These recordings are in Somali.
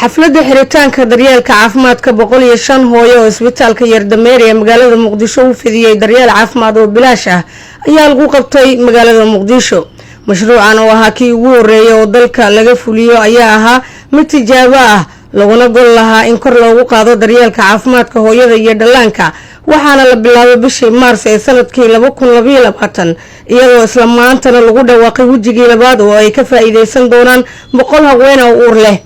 xafladda xiritaanka daryeelka caafimaadka 105 hooyo oo isbitaalka Yardameer ee magaalada Muqdisho u fidiyay daryeel caafimaad oo bilaash ah ayaa lagu qabtay magaalada Muqdisho. mashruucan oo ahaa kii ugu horeeyay oo dalka laga fuliyo ayaa ahaa mid tijaabo ah laguna gol lahaa in kor loogu qaado daryeelka caafimaadka hooyada iyo dhallaanka waxaana la bilaabay bishii Maars ee sanadkii 2022 iyadoo isla maantana lagu dhawaaqay wajigii labaad oo ay ka faa'iideysan doonaan 100 haween oo uur leh.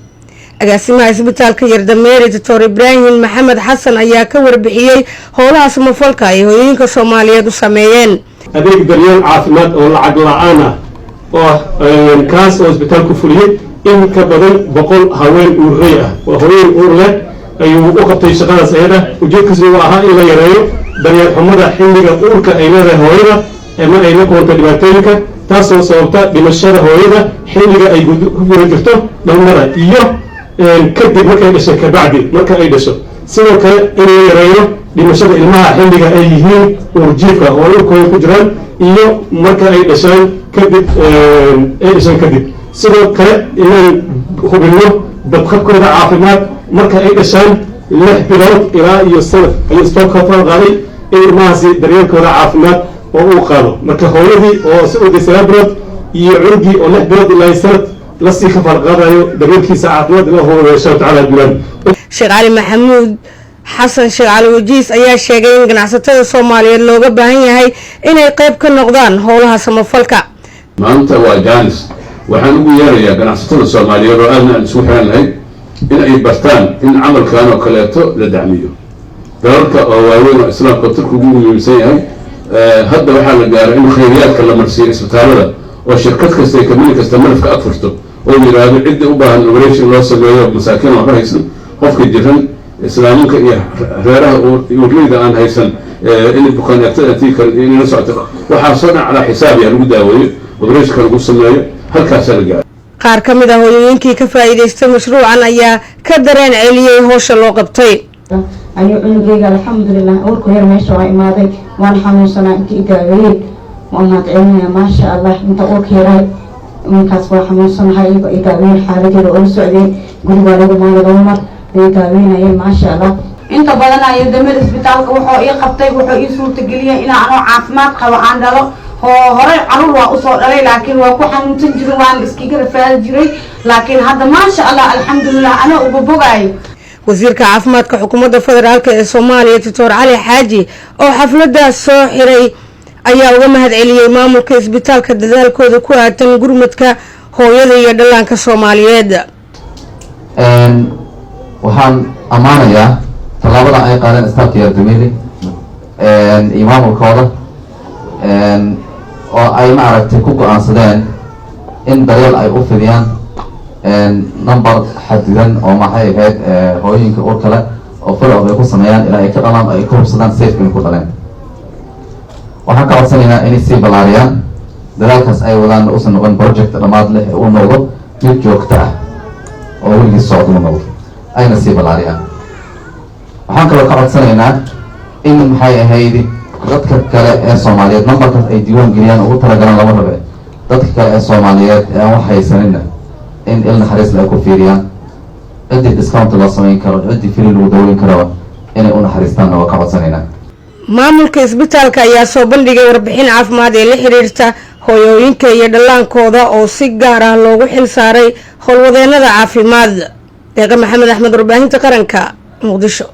agaasimaha isbitaalka Yardameer Dr. Ibrahim Maxamed Xasan ayaa ka warbixiyay howlaha samafalka ay hooyooyinka Soomaaliyeed u sameeyeen. adeeg daryeel caafimaad oo lacag la'aan ah oo kaas oo isbitaalku fuliyay in ka badan 100 haween uurey ah oo hooyooyin uur leh ayuu u qabtay shaqadaas ayada ujeedkiisu waa ahaa in la yareeyo daryeel xumada xilliga uurka ay leedahay hooyada ama ay la kulanta dhibaatooyinka taasoo sababta dhimashada hooyada xilliga ay ku guda jirto dhalmada iyo kadib markay dhashay ka bacdi marka ay dhasho sidoo kale in la yareeyo dhimashada ilmaha xilliga ay yihiin uurjiifka oo uurkooda ku jiraan iyo marka ay dhashaan kadib sidoo kale inaan hubinno badqabkooda caafimaad marka ay dhashaan 6 bilood ilaa iyo sanad ayuu isbitaalka qaaday in ilmahaasi daryeelkooda caafimaad oo uu qaado marka hooyadii oo si u disay bilood iyo cunugii oo 6 bilood ilaa sanad la sii ka farqaadayo daryeelkiisa caafimaad ilaa hooyada insha Allah bilan. Sheekh Ali Maxamuud Xasan Sheekh Ali Wajiis ayaa sheegay in ganacsatada Soomaaliyeed looga baahan yahay inay qayb ka noqdaan howlaha samafalka. maanta waa jaanis waxaan ugu yeerayaa ganacsatada Soomaaliyeed oo aan isku xiranahay in ay bartaan in camalkan oo kaleeto la dacmiyo dalalka oo waaweyn oo islaamka turku ugu muhiimsan yahay hadda waxaa la gaaray in khayriyaadka la marsiyo isbitaalada oo shirkad kasta ay kamid kasta malafka afurto oo yiraahdo cid u baahan operation loo sameeyo masaakiin oo haysan qofka jiran islaaminka iyo reeraha uurleyda aan haysan in bukaanada tii in la socoto waxa soo dhaca ala xisaabiya lagu daaweeyo operation lagu sameeyo halkaas la gaaray. qaar ka mid ah hooyooyinkii ka faa'iideystay mashruucan ayaa ka dareen celiyay howsha loo qabtay. ayuu cunugayga alxamdulillah uurku yar meesha waa imaaday waan xanuunsanaa intii gaabiyay waan celinayaa maasha Allah inta uurku yaray ninkaas waa xanuunsanahay iga gaabiyay xaaladdeeda oo socday guriga lagu maamulay mar gaabiyay maasha Allah inta badan ay Yardameer isbitaalka wuxuu ii qabtay wuxuu ii suurtageliyay in aan caafimaad qabo aan dhalo hore carruur waa u soo dhalay laakiin waa ku xanuunsan jiray waan iskiga rafaad jiray laakiin hadda maasha Allah alxamdulillah ana ugu bogay. wasiirka caafimaadka xukuumadda federaalka ee Soomaaliya Dr. Ali Xaaji oo xafladda soo xiray ayaa uga mahad celiyay maamulka isbitaalka dadaalkooda ku aadan gurmadka hooyada iyo dhallaanka Soomaaliyeed. waxaan amaanayaa talaabada ay qaadeen isbitaalka Yardameer iyo maamulkooda oo ay maaragtay ku go'aansadeen in daryeel ay u fidiyaan number xadidan oo maxay ahayd hooyinka uur kale oo follow ay ku sameeyaan ilaa ay ka dhalaan ay ku hubsadaan safe ku dhaleen. waxaan ka codsanaynaa inay sii balaariyaan dadaalkaas ay wadaan oo uusan noqon project dhamaad leh uu noqdo mid joogto ah oo weligiis socdo noqdo ayna sii balaariyaan. waxaan kaloo ka codsanaynaa in maxay ahayd dadka kale ee Soomaaliyeed numberkaas ay diiwaan geliyaan ugu talagalaan lama rabe dadka kale ee Soomaaliyeed ee aan wax haysanin in ilna xariis la ku fiiriyaan cidii discount loo sameyn karo cidii free lagu daweyn karo inay u naxariistaan oo ka codsanaynaa. maamulka isbitaalka ayaa soo bandhigay warbixin caafimaad ee la xiriirta hooyooyinka iyo dhallaankooda oo si gaar ah loogu xil saaray howlwadeennada caafimaad. Deeqa Maxamed Axmed warbaahinta qaranka Muqdisho.